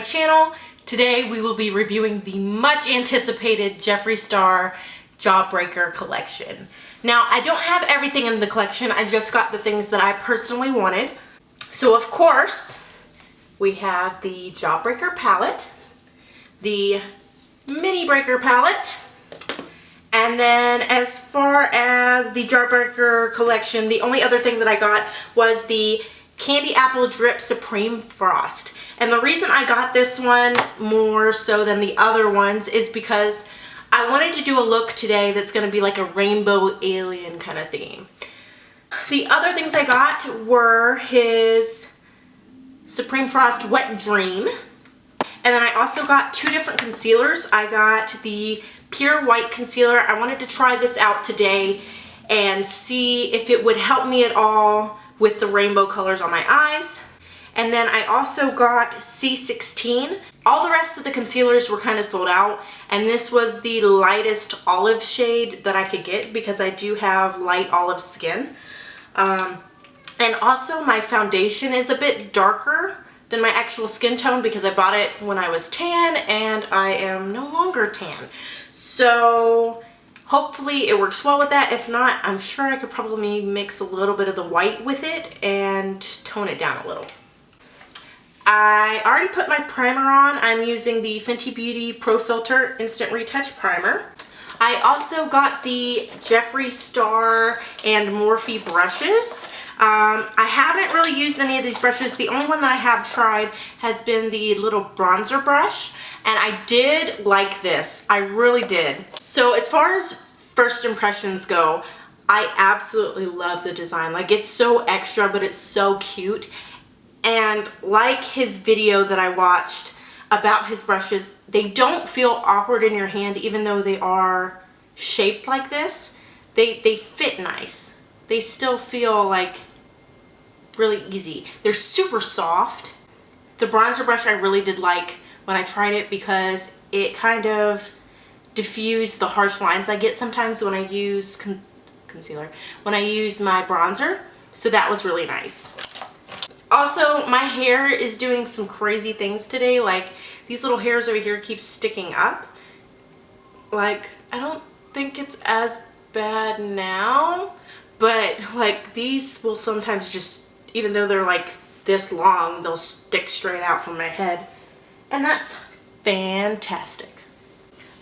my channel. Today we will be reviewing the much anticipated Jeffree Star Jawbreaker collection. Now, I don't have everything in the collection, I just got the things that I personally wanted. So of course, we have the Jawbreaker palette, the Mini Breaker palette, and then as far as the Jawbreaker collection, the only other thing that I got was the Candy Apple Drip Supreme Frost. And the reason I got this one more so than the other ones is because I wanted to do a look today that's going to be like a rainbow alien kind of theme. The other things I got were his Supreme Frost Wet Dream. And then I also got two different concealers. I got the Pure White Concealer. I wanted to try this out today and see if it would help me at all with the rainbow colors on my eyes. And then I also got C16. All the rest of the concealers were kind of sold out, and this was the lightest olive shade that I could get because I do have light olive skin. And also my foundation is a bit darker than my actual skin tone because I bought it when I was tan and I am no longer tan. So hopefully it works well with that. If not, I'm sure I could probably mix a little bit of the white with it and tone it down a little. I already put my primer on. I'm using the Fenty Beauty Pro Filter Instant Retouch Primer. I also got the Jeffree Star and Morphe brushes. I haven't really used any of these brushes. The only one that I have tried has been the little bronzer brush, and I did like this. I really did. So as far as first impressions go, I absolutely love the design. Like, it's so extra, but it's so cute. And like his video that I watched about his brushes, they don't feel awkward in your hand even though they are shaped like this. They fit nice. They still feel like really easy. They're super soft. The bronzer brush I really did like when I tried it because it kind of diffused the harsh lines I get sometimes when I use concealer, when I use my bronzer. So that was really nice. Also, my hair is doing some crazy things today. Like, these little hairs over here keep sticking up. Like, I don't think it's as bad now, but like these will sometimes just, even though they're like this long, they'll stick straight out from my head. And that's fantastic.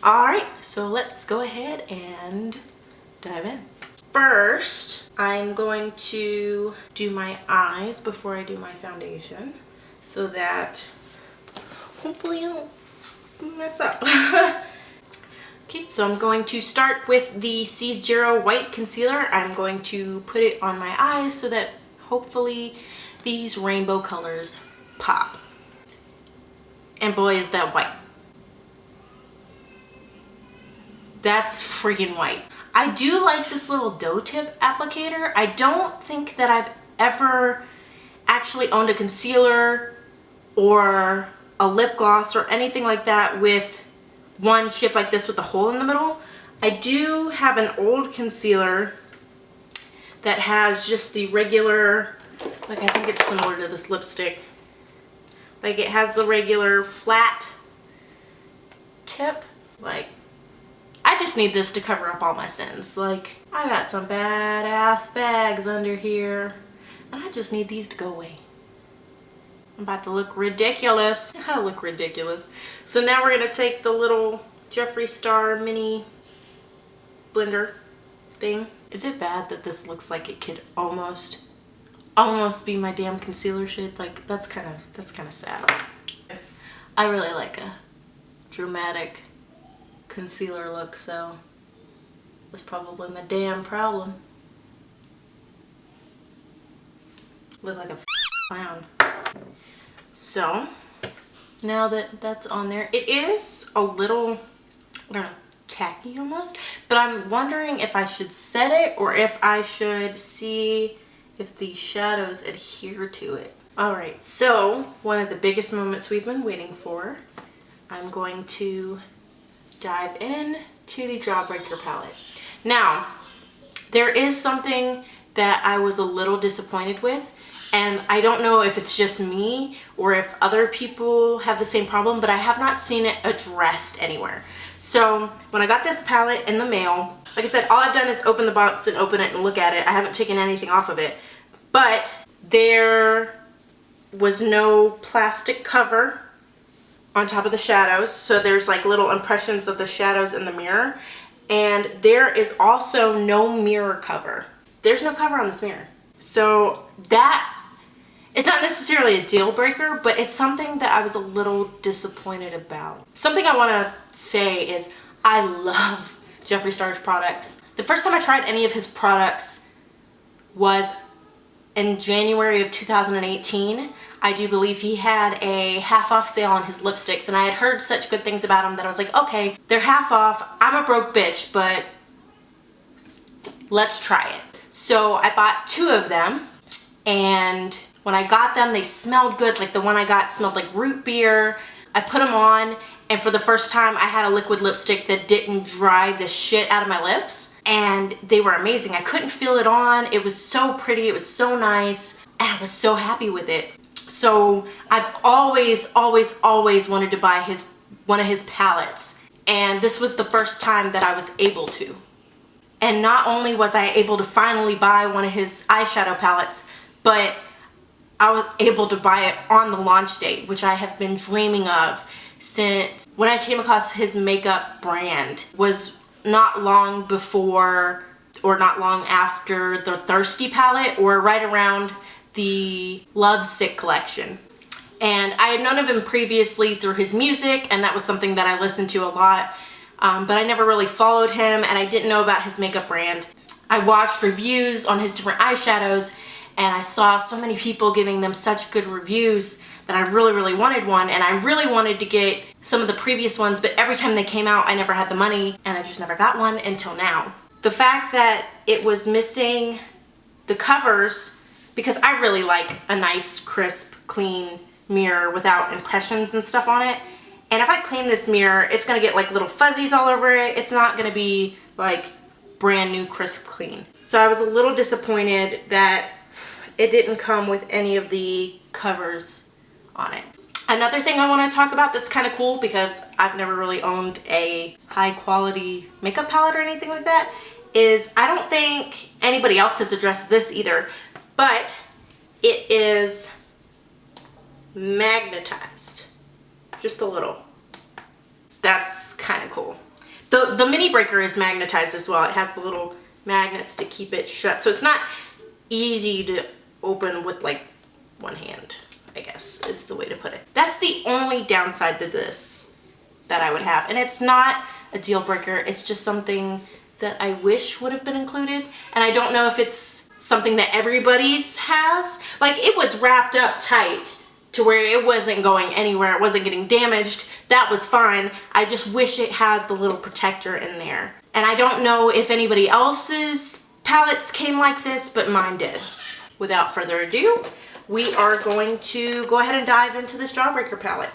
Alright, so let's go ahead and dive in. First, I'm going to do my eyes before I do my foundation so that hopefully I don't mess up. Okay, so I'm going to start with the C0 White Concealer. I'm going to put it on my eyes so that hopefully these rainbow colors pop. And boy, is that white. That's freaking white. I do like this little doe tip applicator. I don't think that I've ever actually owned a concealer or a lip gloss or anything like that with one shaped like this with a hole in the middle. I do have an old concealer that has just the regular, like, I think it's similar to this lipstick. Like, it has the regular flat tip. Like, I just need this to cover up all my sins. Like, I got some badass bags under here, and I just need these to go away. I'm about to look ridiculous. I look ridiculous. So now we're gonna take the little Jeffree Star mini blender thing. Is it bad that this looks like it could almost be my damn concealer shade? Like, that's kind of sad. I really like a dramatic concealer look, so that's probably my damn problem. Look like a clown. So now that that's on there, it is a little, I don't know, tacky almost, but I'm wondering if I should set it or if I should see if the shadows adhere to it. Alright, so one of the biggest moments we've been waiting for. I'm going to dive in to the Jawbreaker palette. Now, there is something that I was a little disappointed with, And I don't know if it's just me or if other people have the same problem, but I have not seen it addressed anywhere. So when I got this palette in the mail, like I said, all I've done is open the box and open it and look at it. I haven't taken anything off of it, but there was no plastic cover on top of the shadows. So there's like little impressions of the shadows in the mirror. And there is also no mirror cover. There's no cover on this mirror. So that it's not necessarily a deal breaker, but it's something that I was a little disappointed about. Something I want to say is I love Jeffree Star's products. The first time I tried any of his products was in January of 2018. I do believe he had a half off sale on his lipsticks, and I had heard such good things about them that I was like, okay, they're half off. I'm a broke bitch, but let's try it. So I bought 2 of them, and when I got them, they smelled good. Like the one I got smelled like root beer. I put them on, and for the first time, I had a liquid lipstick that didn't dry the shit out of my lips, and they were amazing. I couldn't feel it on. It was so pretty. It was so nice, and I was so happy with it. So I've always wanted to buy one of his palettes, and this was the first time that I was able to. And not only was I able to finally buy one of his eyeshadow palettes, but I was able to buy it on the launch date, which I have been dreaming of since when I came across his makeup brand. Was not long before or not long after the Thirsty palette, or right around the Lovesick collection. And I had known of him previously through his music, and that was something that I listened to a lot, but I never really followed him, and I didn't know about his makeup brand. I watched reviews on his different eyeshadows, and I saw so many people giving them such good reviews that I really wanted one, and I really wanted to get some of the previous ones, but every time they came out I never had the money, and I just never got one until now. The fact that it was missing the covers, because I really like a nice, crisp, clean mirror without impressions and stuff on it. And if I clean this mirror, it's gonna get like little fuzzies all over it. It's not gonna be like brand new, crisp, clean. So I was a little disappointed that it didn't come with any of the covers on it. Another thing I want to talk about that's kind of cool, because I've never really owned a high quality makeup palette or anything like that, is I don't think anybody else has addressed this either, but it is magnetized just a little. That's kind of cool. The mini breaker is magnetized as well. It has the little magnets to keep it shut, so it's not easy to open with like one hand, I guess is the way to put it. That's the only downside to this that I would have, and it's not a deal breaker. It's just something that I wish would have been included, and I don't know if it's something that everybody's has. Like, it was wrapped up tight to where it wasn't going anywhere, it wasn't getting damaged. That was fine. I just wish it had the little protector in there. And I don't know if anybody else's palettes came like this, but mine did. Without further ado, we are going to go ahead and dive into this Jawbreaker palette.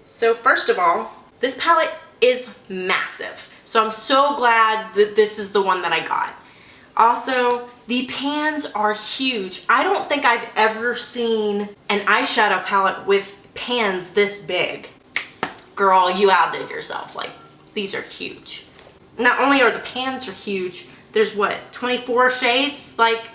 So first of all, this palette is massive. So I'm so glad that this is the one that I got. Also, the pans are huge. I don't think I've ever seen an eyeshadow palette with pans this big. Girl, you outdid yourself. Like, these are huge. Not only are the pans are huge, there's what, 24 shades? Like,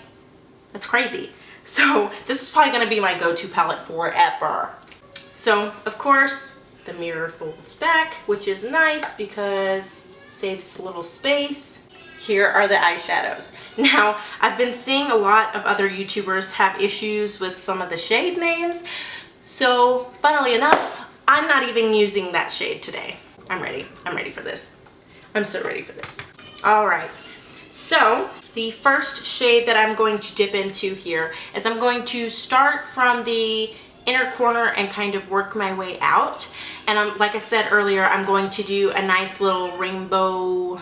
that's crazy. So this is probably gonna be my go-to palette forever. So, of course, the mirror folds back, which is nice because it saves a little space. Here are the eyeshadows. Now, I've been seeing a lot of other YouTubers have issues with some of the shade names, so funnily enough, I'm not even using that shade today. I'm ready for this. I'm so ready for this. All right, so the first shade that I'm going to dip into here is I'm going to start from the inner corner and kind of work my way out. And like I said earlier, I'm going to do a nice little rainbow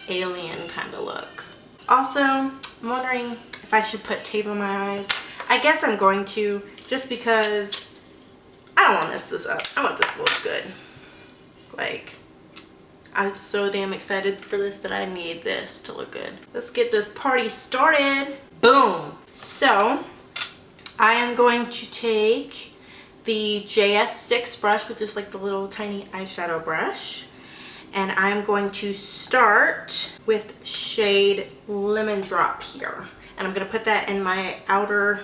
alien kind of look. Also, I'm wondering if I should put tape on my eyes. I guess I'm going to, just because I don't want to mess this up. I want this to look good. Like, I'm so damn excited for this that I need this to look good. Let's get this party started. Boom. So, I am going to take the JS6 brush, which is like the little tiny eyeshadow brush. And I'm going to start with shade Lemon Drop here. And I'm going to put that in my inner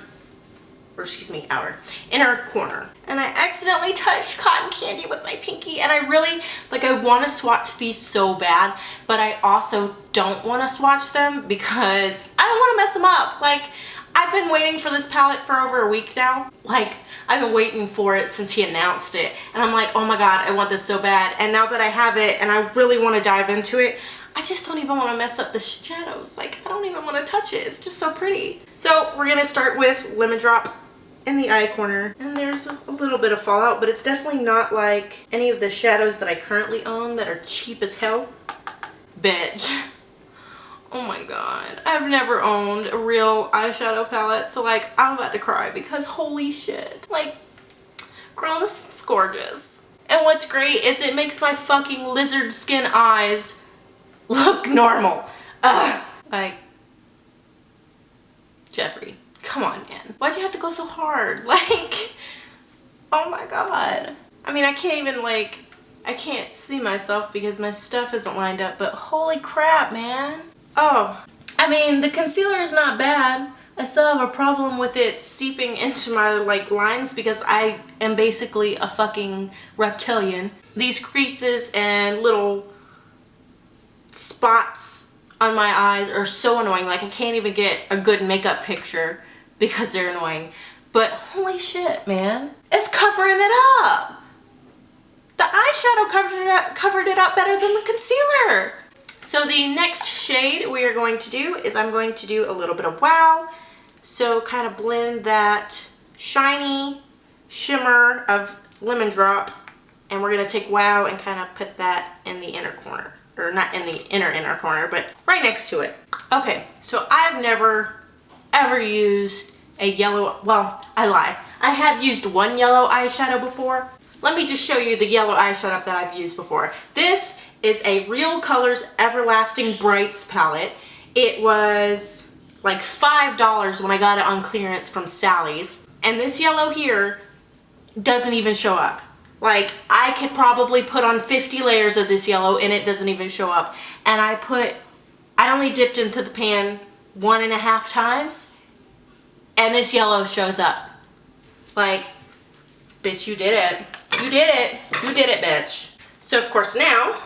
corner. And I accidentally touched cotton candy with my pinky, and I really, I want to swatch these so bad, but I also don't want to swatch them because I don't want to mess them up. I've been waiting for this palette for over a week now. I've been waiting for it since he announced it, and I'm like, oh my god, I want this so bad. And now that I have it and I really want to dive into it, I just don't even want to mess up the shadows. I don't even want to touch it. It's just so pretty. So we're gonna start with Lemon Drop in the eye corner, and there's a little bit of fallout, but it's definitely not like any of the shadows that I currently own that are cheap as hell. Bitch. Oh my god. I've never owned a real eyeshadow palette, so I'm about to cry because holy shit. Girl, this is gorgeous. And what's great is it makes my fucking lizard skin eyes look normal. Ugh. Jeffrey. Come on, man. Why'd you have to go so hard? Oh my god. I mean, I can't even, I can't see myself because my stuff isn't lined up, but holy crap, man. Oh, I mean, the concealer is not bad. I still have a problem with it seeping into my, lines because I am basically a fucking reptilian. These creases and little spots on my eyes are so annoying. I can't even get a good makeup picture because they're annoying. But holy shit, man. It's covering it up. The eyeshadow covered it up better than the concealer. So the next shade we are going to do is I'm going to do a little bit of Wow. So kind of blend that shiny shimmer of Lemon Drop. And we're going to take Wow and kind of put that in the inner corner. Or not in the inner corner, but right next to it. Okay, so I've never ever used a yellow, well, I lie. I have used one yellow eyeshadow before. Let me just show you the yellow eyeshadow that I've used before. This is a Real Colors Everlasting Brights palette. It was like $5 when I got it on clearance from Sally's. And this yellow here doesn't even show up. I could probably put on 50 layers of this yellow and it doesn't even show up. And I only dipped into the pan 1.5 times and this yellow shows up. Bitch, you did it. You did it. You did it, bitch. So of course now,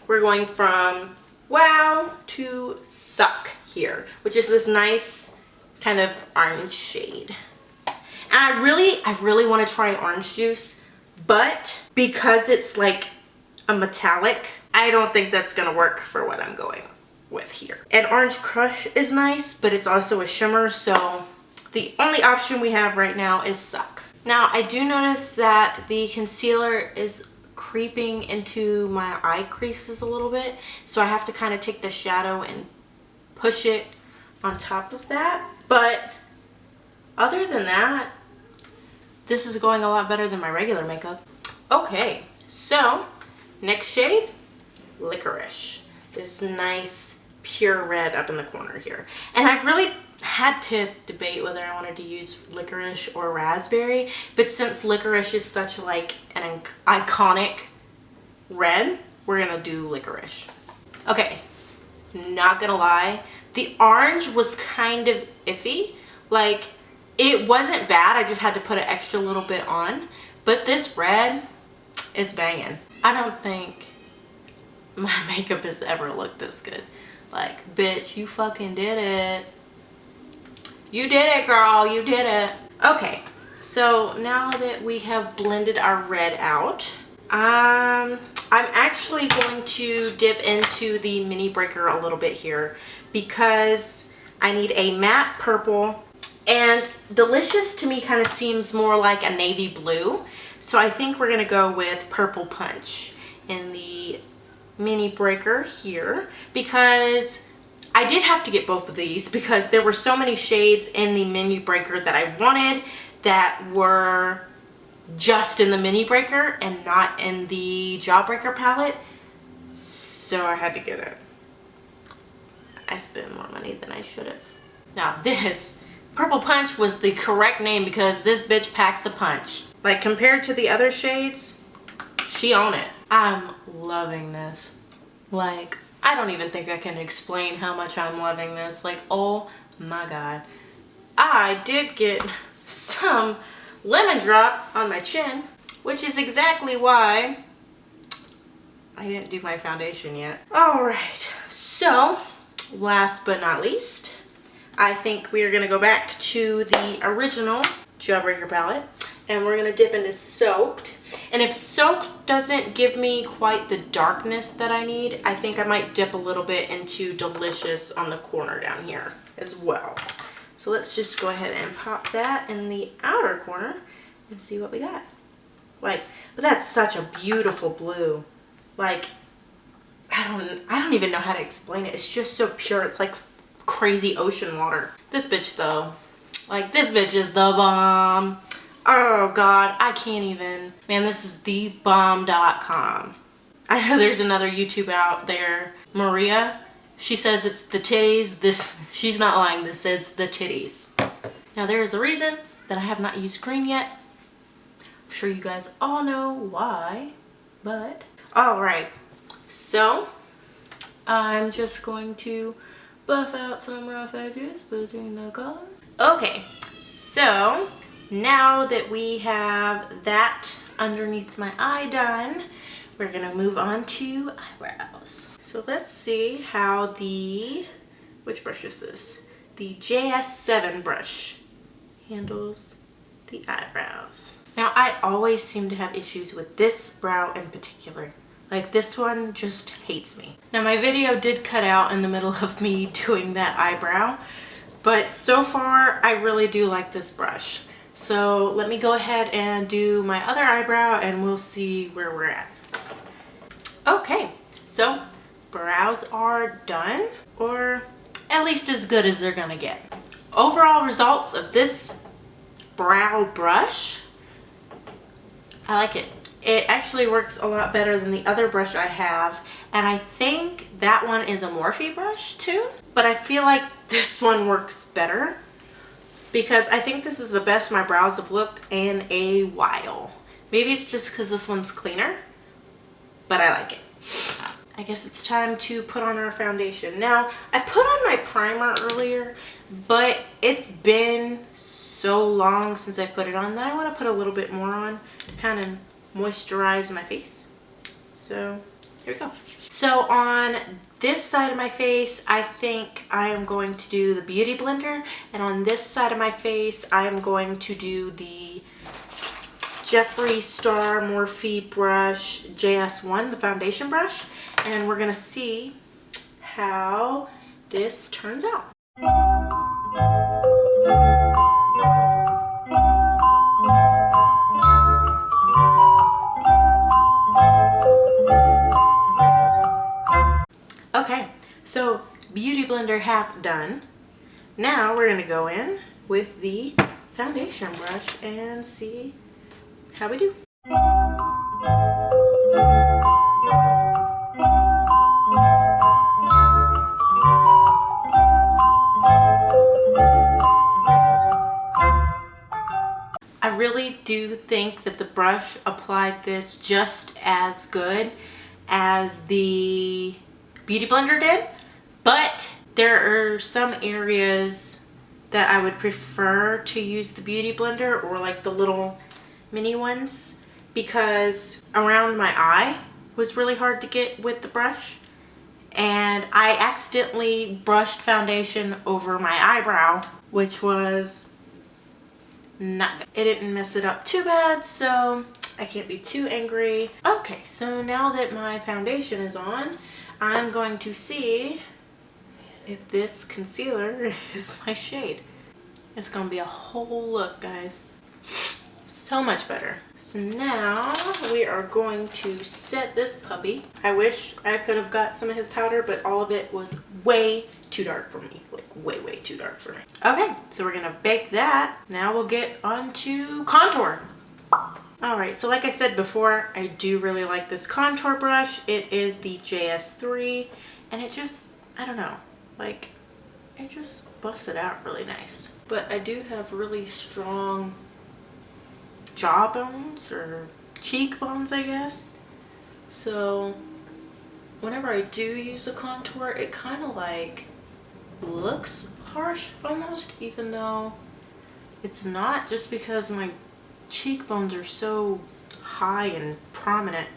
we're going from Wow to Suck here, which is this nice kind of orange shade. And I really want to try orange juice, but because it's a metallic, I don't think that's gonna work for what I'm going with here. And Orange Crush is nice, but it's also a shimmer, so the only option we have right now is Suck. Now I do notice that the concealer is creeping into my eye creases a little bit, so I have to kind of take the shadow and push it on top of that. But other than that, this is going a lot better than my regular makeup. Okay, so next shade, Licorice. This nice pure red up in the corner here. And I've really had to debate whether I wanted to use Licorice or Raspberry, but since Licorice is such an iconic red, we're gonna do Licorice. Okay, not gonna lie, the orange was kind of iffy. It wasn't bad, I just had to put an extra little bit on, but this red is banging. I don't think my makeup has ever looked this good. Bitch, you fucking did it. You did it, girl. You did it. Okay, so now that we have blended our red out, I'm actually going to dip into the Mini Breaker a little bit here because I need a matte purple, and Delicious to me kind of seems more like a navy blue. So I think we're gonna go with Purple Punch in the Mini Breaker here, because I did have to get both of these because there were so many shades in the Mini Breaker that I wanted that were just in the Mini Breaker and not in the Jawbreaker palette, so I had to get it. I spent more money than I should have. Now this Purple Punch was the correct name because this bitch packs a punch. Like, compared to the other shades, she own it. I'm loving this. Like, I don't even think I can explain how much I'm loving this. Like, oh my god. I did get some lemon drop on my chin, which is exactly why I didn't do my foundation yet. Alright, so last but not least, I think we are going to go back to the original Jawbreaker palette, and we're going to dip into Soaked. And if Soaked doesn't give me quite the darkness that I need, I think I might dip a little bit into Delicious on the corner down here as well. So let's just go ahead and pop that in the outer corner and see what we got. Like, but that's such a beautiful blue. Like, I don't even know how to explain it. It's just so pure. It's like crazy ocean water. This bitch though, like, this bitch is the bomb. Oh god, I can't even. Man, this is thebomb.com. I know there's another YouTube out there, Maria. She says it's the titties. This, she's not lying. This says the titties. Now there is a reason that I have not used green yet. I'm sure you guys all know why, but all right. So I'm just going to buff out some rough edges between the colors. Okay, so now that we have that underneath my eye done, we're gonna move on to eyebrows. So let's see how the, which brush is this? The JS7 brush handles the eyebrows. Now I always seem to have issues with this brow in particular. Like, this one just hates me. Now my video did cut out in the middle of me doing that eyebrow, but so far I really do like this brush. So let me go ahead and do my other eyebrow and we'll see where we're at. Okay, so brows are done, or at least as good as they're gonna get. Overall results of this brow brush, I like it. It actually works a lot better than the other brush I have, and I think that one is a Morphe brush too, but I feel like this one works better because I think this is the best my brows have looked in a while. Maybe it's just because this one's cleaner, but I like it. I guess it's time to put on our foundation. Now, I put on my primer earlier, but it's been so long since I put it on that I want to put a little bit more on to kind of moisturize my face. So here we go. So on this side of my face, I think I am going to do the Beauty Blender, and on this side of my face, I am going to do the Jeffree Star Morphe brush JS1, the foundation brush, and we're gonna see how this turns out. Okay, so Beauty Blender half done. Now we're gonna go in with the foundation brush and see how we do. I really do think that the brush applied this just as good as the Beauty Blender did, but there are some areas that I would prefer to use the Beauty Blender, or like the little mini ones, because around my eye was really hard to get with the brush, and I accidentally brushed foundation over my eyebrow, which was not good. It didn't mess it up too bad, so I can't be too angry. Okay, so now that my foundation is on, I'm going to see if this concealer is my shade. It's gonna be a whole look, guys. So much better. So now we are going to set this puppy. I wish I could have got some of his powder, but all of it was way too dark for me. Like way too dark for me. Okay, so we're gonna bake that. Now we'll get onto contour. Alright, so like I said before, I do really like this contour brush. It is the JS3, and it just, I don't know, like, it just buffs it out really nice. but I do have really strong jawbones or cheekbones, I guess. So whenever I do use a contour, it kind of like looks harsh almost, even though it's not, just because my cheekbones are so high and prominent.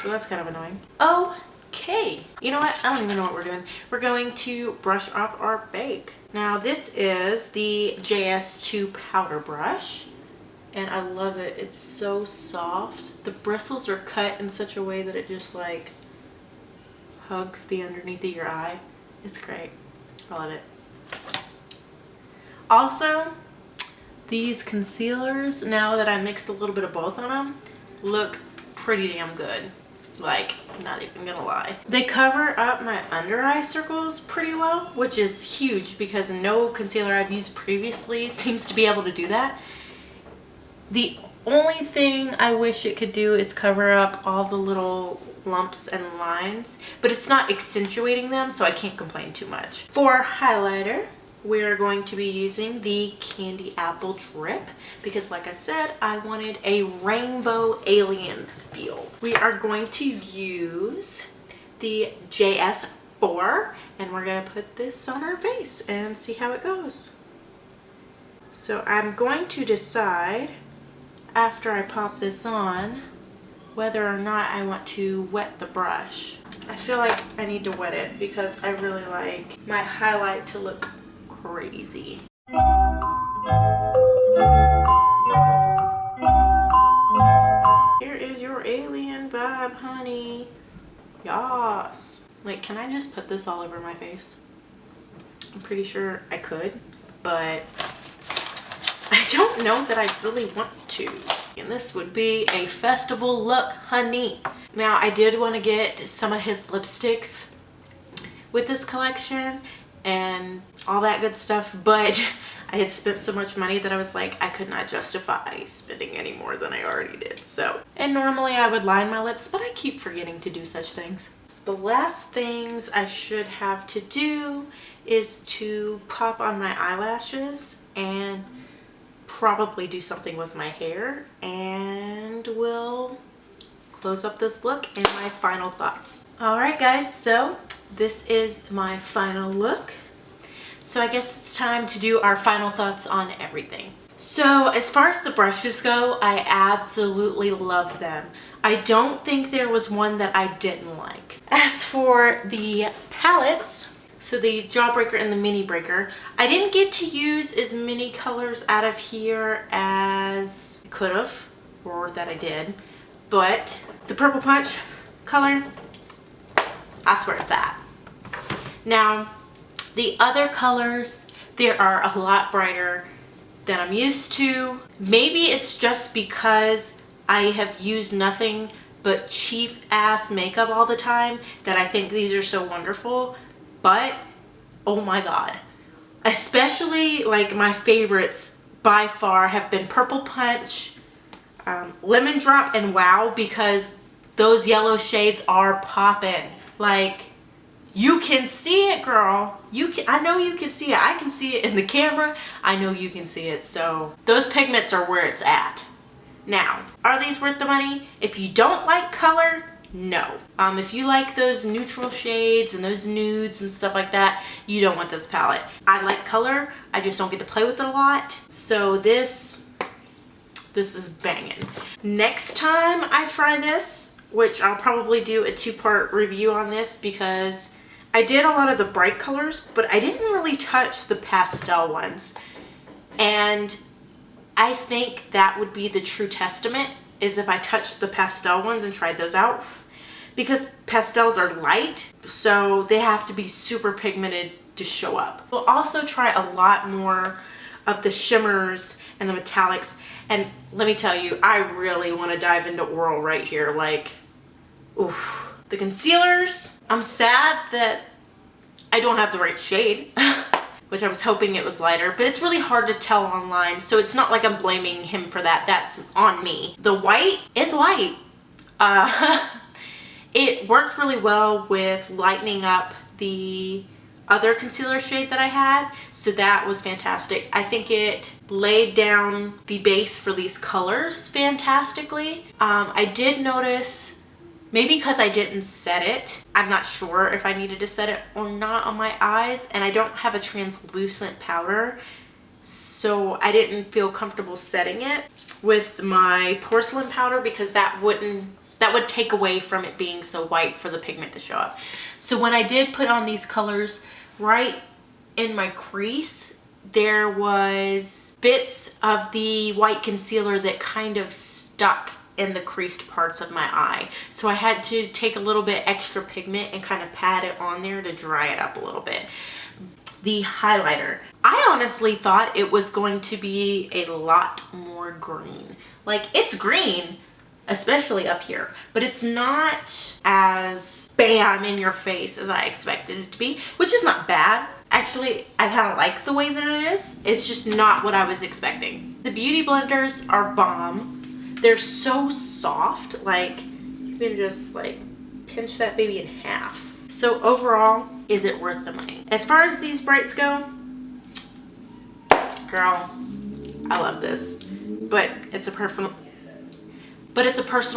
So that's kind of annoying. Okay, you know what? I don't even know what we're doing. We're going to brush off our bake. Now this is the JS2 powder brush, and I love it. It's so soft. The bristles are cut in such a way that it just like hugs the underneath of your eye. It's great. I love it. Also, these concealers, now that I mixed a little bit of both on them, look pretty damn good. Like, not even gonna lie. They cover up my under eye circles pretty well, which is huge because no concealer I've used previously seems to be able to do that. The only thing I wish it could do is cover up all the little lumps and lines, but it's not accentuating them, so I can't complain too much. For highlighter, we're going to be using the Candy Apple Drip because, like I said, I wanted a rainbow alien feel. We are going to use the JS4 and we're going to put this on our face and see how it goes. So I'm going to decide after I pop this on whether or not I want to wet the brush. I feel like I need to wet it because I really like my highlight to look crazy. Here is your alien vibe, honey. Yas. Like, can I just put this all over my face? I'm pretty sure I could, but I don't know that I really want to. And this would be a festival look, honey. Now, I did want to get some of his lipsticks with this collection and all that good stuff, but I had spent so much money that I was like, I could not justify spending any more than I already did. So, and normally I would line my lips, but I keep forgetting to do such things. The last things I should have to do is to pop on my eyelashes and probably do something with my hair, and we'll close up this look and my final thoughts. All right, guys, so this is my final look. So I guess it's time to do our final thoughts on everything. So as far as the brushes go, I absolutely love them. I don't think there was one that I didn't like. As for the palettes, so the Jawbreaker and the Mini Breaker, I didn't get to use as many colors out of here as I could have, or that I did, but the Purple Punch color, I swear it's at. Now, the other colors, they are a lot brighter than I'm used to. Maybe it's just because I have used nothing but cheap ass makeup all the time that I think these are so wonderful, but oh my god. Especially like my favorites by far have been Purple Punch, Lemon Drop, and Wow, because those yellow shades are popping. Like, you can see it, girl. I know you can see it. I can see it in the camera. I know you can see it. So those pigments are where it's at. Now, are these worth the money? If you don't like color, no. If you like those neutral shades and those nudes and stuff like that, you don't want this palette. I like color. I just don't get to play with it a lot. So this is banging. Next time I try this, which I'll probably do a 2-part review on this because I did a lot of the bright colors, but I didn't really touch the pastel ones. And I think that would be the true testament, is if I touched the pastel ones and tried those out. Because pastels are light, so they have to be super pigmented to show up. We'll also try a lot more of the shimmers and the metallics. And let me tell you, I really want to dive into Oral right here. Like, oof. The concealers, I'm sad that I don't have the right shade, which I was hoping it was lighter, but it's really hard to tell online, so it's not like I'm blaming him for that. That's on me. The white is white. It worked really well with lightening up the other concealer shade that I had, so that was fantastic. I think it laid down the base for these colors fantastically. I did notice, maybe because I didn't set it, I'm not sure if I needed to set it or not on my eyes, and I don't have a translucent powder, so I didn't feel comfortable setting it with my porcelain powder because that would take away from it being so white for the pigment to show up. So when I did put on these colors right in my crease, there was bits of the white concealer that kind of stuck in the creased parts of my eye. So I had to take a little bit extra pigment and kind of pat it on there to dry it up a little bit. The highlighter. I honestly thought it was going to be a lot more green. Like, it's green, especially up here, but it's not as bam in your face as I expected it to be, which is not bad. Actually, I kind of like the way that it is. It's just not what I was expecting. The beauty blenders are bomb. They're so soft, like you can just like pinch that baby in half. So overall, is it worth the money? As far as these brights go, girl, I love this, but it's a personal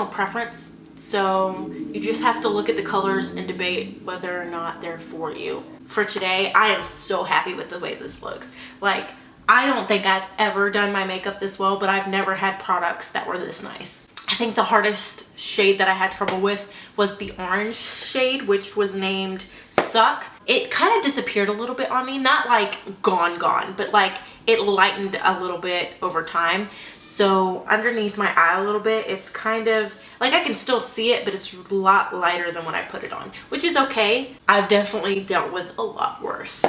preference. So you just have to look at the colors and debate whether or not they're for you. For today, I am so happy with the way this looks. Like, I don't think I've ever done my makeup this well, but I've never had products that were this nice. I think the hardest shade that I had trouble with was the orange shade, which was named Suck. It kind of disappeared a little bit on me, not like gone, but like it lightened a little bit over time. So underneath my eye a little bit, it's kind of like I can still see it, but it's a lot lighter than when I put it on, which is okay. I've definitely dealt with a lot worse.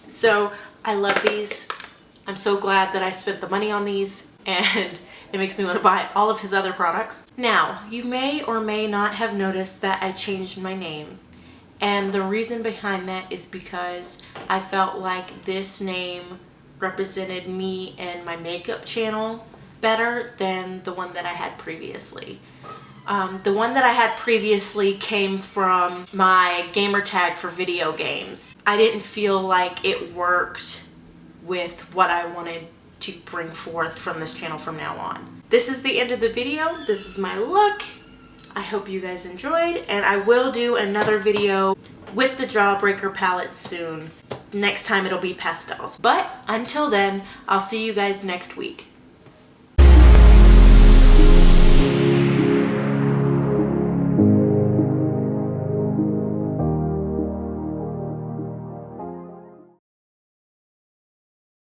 So I love these. I'm so glad that I spent the money on these, and it makes me want to buy all of his other products. Now, you may or may not have noticed that I changed my name. And the reason behind that is because I felt like this name represented me and my makeup channel better than the one that I had previously. The one that I had previously came from my gamer tag for video games. I didn't feel like it worked with what I wanted to bring forth from this channel from now on. This is the end of the video. This is my look. I hope you guys enjoyed, and I will do another video with the Jawbreaker palette soon. Next time it'll be pastels. But until then, I'll see you guys next week.